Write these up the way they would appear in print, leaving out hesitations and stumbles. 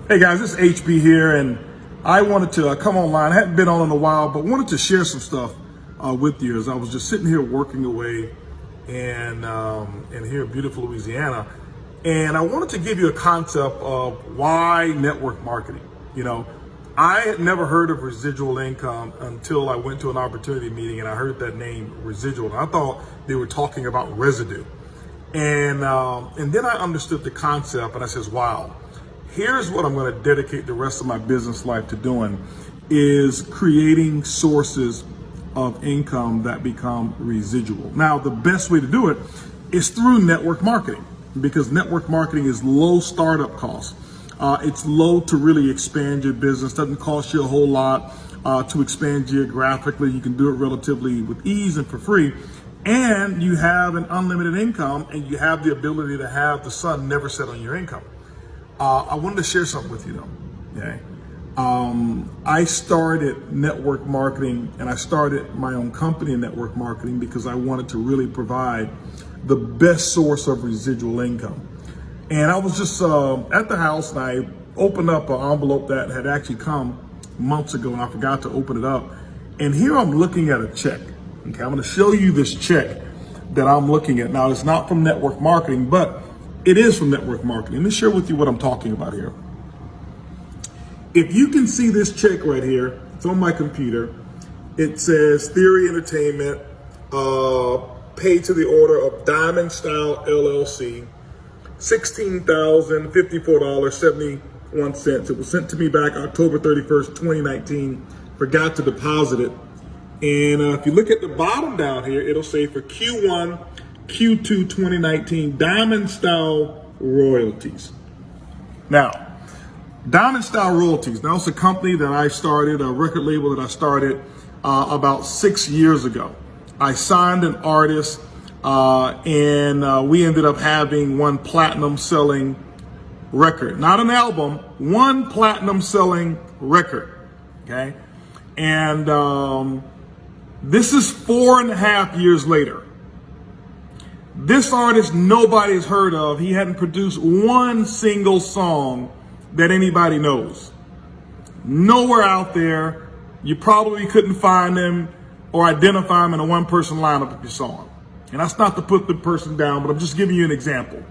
Hey guys, it's HB here, and I wanted to come online. I hadn't been on in a while, but wanted to share some stuff with you as I was just sitting here working away in here in beautiful Louisiana. And I wanted to give you a concept of why network marketing. You know, I had never heard of residual income until I went to an opportunity meeting and I heard that name, residual. And I thought they were talking about residue. And then I understood the concept and I says, wow. Here's what I'm going to dedicate the rest of my business life to doing is creating sources of income that become residual. Now, the best way to do it is through network marketing because network marketing is low startup costs. It's low to really expand your business. Doesn't cost you a whole lot to expand geographically. You can do it relatively with ease and for free. And you have an unlimited income and you have the ability to have the sun never set on your income. I wanted to share something with you though, okay? I started network marketing and I started my own company in network marketing because I wanted to really provide the best source of residual income. And I was just at the house and I opened up an envelope that had actually come months ago and I forgot to open it up. And here I'm looking at a check, okay? I'm gonna show you this check that I'm looking at. Now, it's not from network marketing, but it is from network marketing. Let me share with you what I'm talking about here. If you can see this check right here, it's on my computer. It says Theory Entertainment, paid to the order of Diamond Style LLC, $16,054.71. It was sent to me back October 31st, 2019. Forgot to deposit it. And if you look at the bottom down here, it'll say for Q1, Q2 2019, Diamond Style Royalties. Now, Diamond Style Royalties, now it's a company that I started, a record label that I started about 6 years ago. I signed an artist and we ended up having one platinum selling record. Not an album, one platinum selling record, okay? And this is 4.5 years later. This artist nobody's heard of. He hadn't produced one single song that anybody knows. Nowhere out there. You probably couldn't find him or identify him in a one-person lineup if you saw him. And that's not to put the person down, but I'm just giving you an example.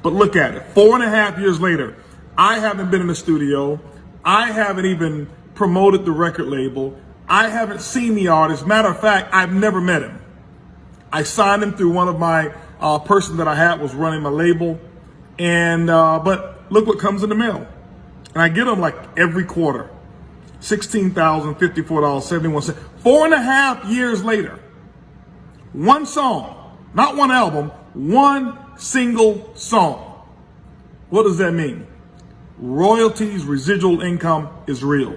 But look at it. 4.5 years later, I haven't been in the studio. I haven't even promoted the record label. I haven't seen the artist. Matter of fact, I've never met him. I signed him through one of my person that I had was running my label. And but look what comes in the mail. And I get them like every quarter. $16,054.71. 4.5 years later. One song, not one album, one single song. What does that mean? Royalties, residual income is real.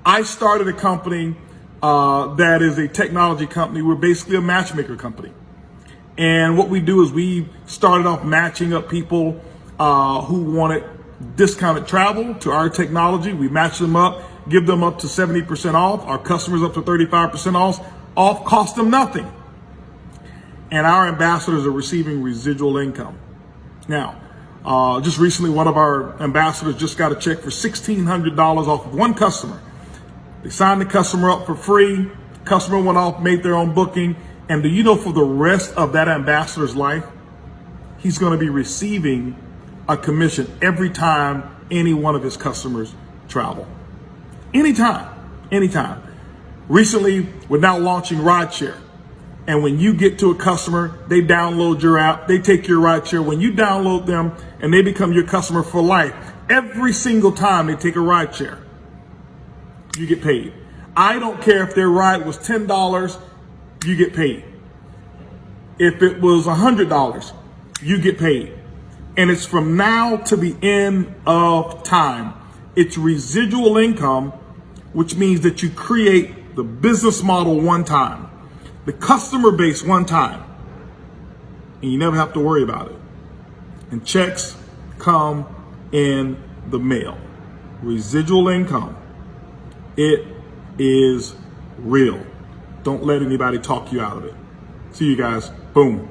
I started a company that is a technology company. We're basically a matchmaker company. And what we do is we started off matching up people who wanted discounted travel to our technology. We match them up, give them up to 70% off. Our customers up to 35% off, cost them nothing. And our ambassadors are receiving residual income. Now, just recently, one of our ambassadors just got a check for $1,600 off of one customer. They signed the customer up for free. Customer went off, made their own booking. And do you know for the rest of that ambassador's life, he's going to be receiving a commission every time any one of his customers travel. Anytime. Recently, we're now launching rideshare. And when you get to a customer, they download your app, they take your rideshare. When you download them and they become your customer for life, every single time they take a rideshare, you get paid. I don't care if their ride was $10, you get paid. If it was $100, you get paid. And it's from now to the end of time. It's residual income, which means that you create the business model one time, the customer base one time, and you never have to worry about it. And checks come in the mail. Residual income. It is real. Don't let anybody talk you out of it. See you guys. Boom.